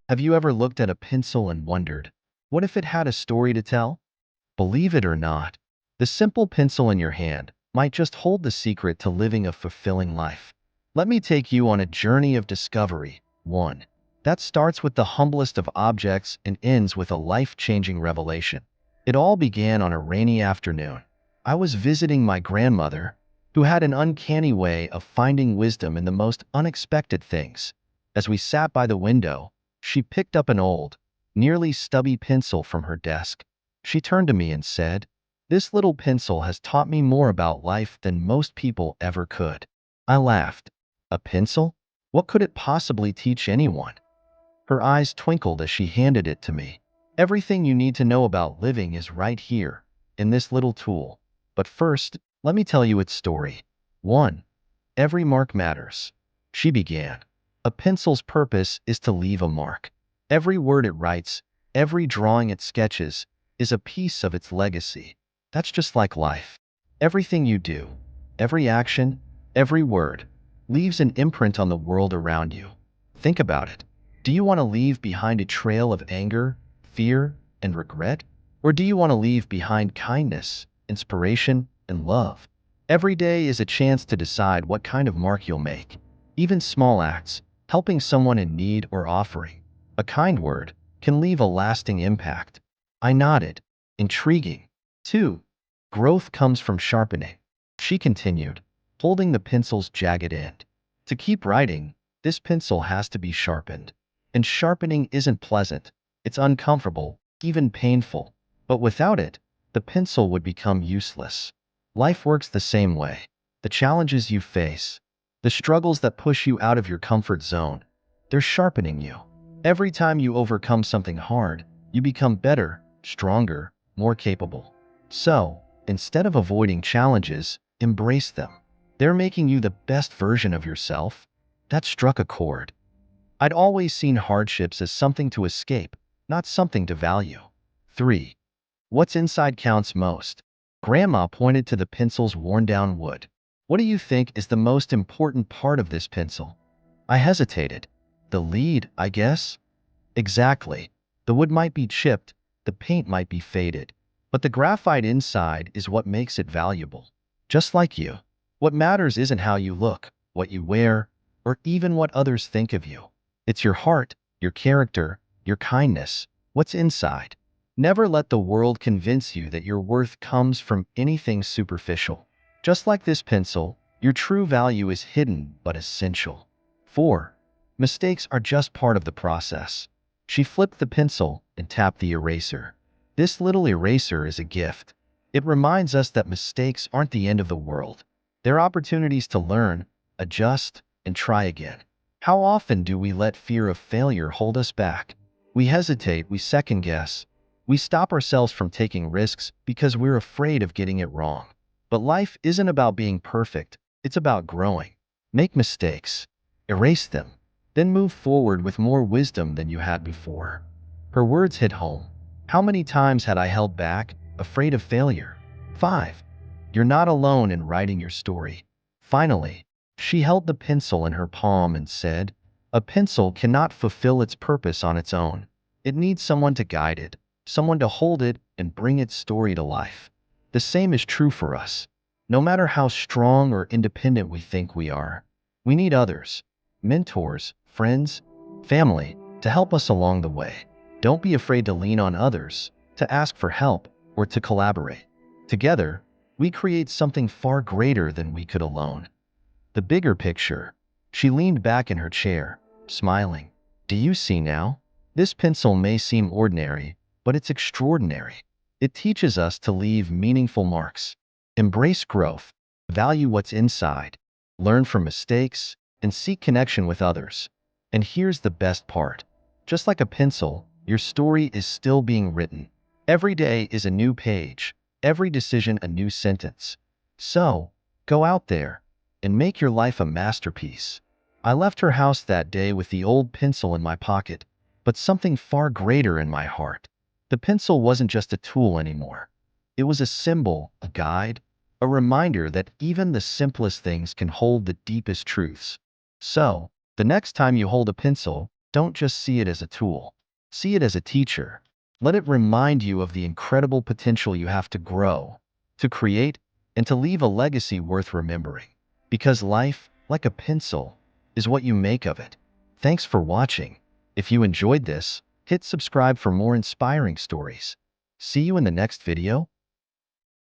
Have you ever looked at a pencil and wondered, what if it had a story to tell? Believe it or not, the simple pencil in your hand might just hold the secret to living a fulfilling life. Let me take you on a journey of discovery. One that starts with the humblest of objects and ends with a life-changing revelation. It all began on a rainy afternoon. I was visiting my grandmother, who had an uncanny way of finding wisdom in the most unexpected things. As we sat by the window, she picked up an old, nearly stubby pencil from her desk. She turned to me and said, "This little pencil has taught me more about life than most people ever could." I laughed. A pencil? What could it possibly teach anyone? Her eyes twinkled as she handed it to me. "Everything you need to know about living is right here, in this little tool. But first, let me tell you its story." 1. Every mark matters. She began. A pencil's purpose is to leave a mark. Every word it writes, every drawing it sketches, is a piece of its legacy. That's just like life. Everything you do, every action, every word, leaves an imprint on the world around you. Think about it. Do you want to leave behind a trail of anger, fear, and regret? Or do you want to leave behind kindness, inspiration, and love? Every day is a chance to decide what kind of mark you'll make. Even small acts, helping someone in need or offering a kind word, can leave a lasting impact. I nodded. Intriguing. 2. Growth comes from sharpening. She continued, holding the pencil's jagged end. To keep writing, this pencil has to be sharpened. And sharpening isn't pleasant. It's uncomfortable, even painful. But without it, the pencil would become useless. Life works the same way. The challenges you face, the struggles that push you out of your comfort zone, they're sharpening you. Every time you overcome something hard, you become better, stronger, more capable. So, instead of avoiding challenges, embrace them. They're making you the best version of yourself. That struck a chord. I'd always seen hardships as something to escape, not something to value. 3. What's inside counts most. Grandma pointed to the pencil's worn-down wood. "What do you think is the most important part of this pencil?" I hesitated. "The lead, I guess?" "Exactly. The wood might be chipped, the paint might be faded, but the graphite inside is what makes it valuable. Just like you. What matters isn't how you look, what you wear, or even what others think of you. It's your heart, your character, your kindness, what's inside. Never let the world convince you that your worth comes from anything superficial. Just like this pencil, your true value is hidden but essential." 4. Mistakes are just part of the process. She flipped the pencil and tapped the eraser. This little eraser is a gift. It reminds us that mistakes aren't the end of the world. They're opportunities to learn, adjust, and try again. How often do we let fear of failure hold us back? We hesitate, we second guess. We stop ourselves from taking risks because we're afraid of getting it wrong. But life isn't about being perfect, it's about growing. Make mistakes, erase them, then move forward with more wisdom than you had before. Her words hit home. How many times had I held back, afraid of failure? 5. You're not alone in writing your story. Finally, she held the pencil in her palm and said, "A pencil cannot fulfill its purpose on its own. It needs someone to guide it, someone to hold it and bring its story to life." The same is true for us. No matter how strong or independent we think we are, we need others, mentors, friends, family, to help us along the way. Don't be afraid to lean on others, to ask for help, or to collaborate. Together, we create something far greater than we could alone. The bigger picture. She leaned back in her chair, smiling. "Do you see now? This pencil may seem ordinary, but it's extraordinary. It teaches us to leave meaningful marks, embrace growth, value what's inside, learn from mistakes, and seek connection with others. And here's the best part. Just like a pencil, your story is still being written. Every day is a new page, every decision a new sentence. So, go out there and make your life a masterpiece." I left her house that day with the old pencil in my pocket, but something far greater in my heart. The pencil wasn't just a tool anymore. It was a symbol, a guide, a reminder that even the simplest things can hold the deepest truths. So, the next time you hold a pencil, don't just see it as a tool. See it as a teacher. Let it remind you of the incredible potential you have to grow, to create, and to leave a legacy worth remembering. Because life, like a pencil, is what you make of it. Thanks for watching. If you enjoyed this, hit subscribe for more inspiring stories. See you in the next video.